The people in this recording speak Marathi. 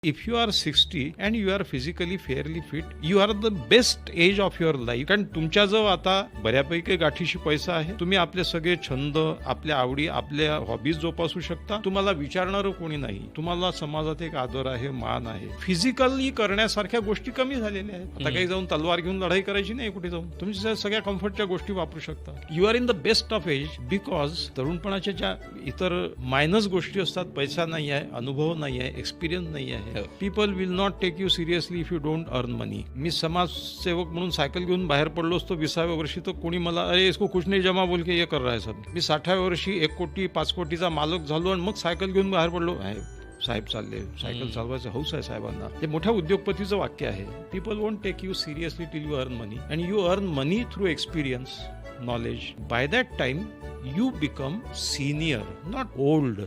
If you are 60 and you are physically fairly fit, you are the best age of your life. कारण तुमच्याजवळ आता बऱ्यापैकी गाठीशी पैसा आहे. तुम्ही आपले सगळे छंद, आपल्या आवडी, आपल्या हॉबीज जोपासू शकता. तुम्हाला विचारणारं कोणी नाही. तुम्हाला समाजात एक आदर आहे, मान आहे. फिजिकली करण्यासारख्या गोष्टी कमी झालेल्या आहेत. आता काही जाऊन तलवार घेऊन लढाई करायची नाही कुठे जाऊन. तुम्ही सगळ्या कम्फर्टच्या गोष्टी वापरू शकता. You are in the best of age because तरुणपणाच्या ज्या इतर मायनस गोष्टी असतात, पैसा नाही आहे, अनुभव नाही आहे, एक्सपिरियन्स नाही आहे. People will not take you seriously if you don't earn money. मी समाजसेवक म्हणून सायकल घेऊन बाहेर पडलो असतो 20व्या वर्षी, तर कोणी मला अरे इसको कुछ नहीं जमा बोल के ये कर रहा है सब. मी 60व्या वर्षी 1 कोटी 5 कोटीचा मालक झालो आणि मग सायकल घेऊन बाहेर पडलो. साहेब चालले, सायकल चालवायचं हौस आहे साहेबांना. ते मोठ्या उद्योगपतीचं वाक्य आहे. People won't take you seriously till you earn money and you earn money through experience, knowledge. By that time you become senior, not old.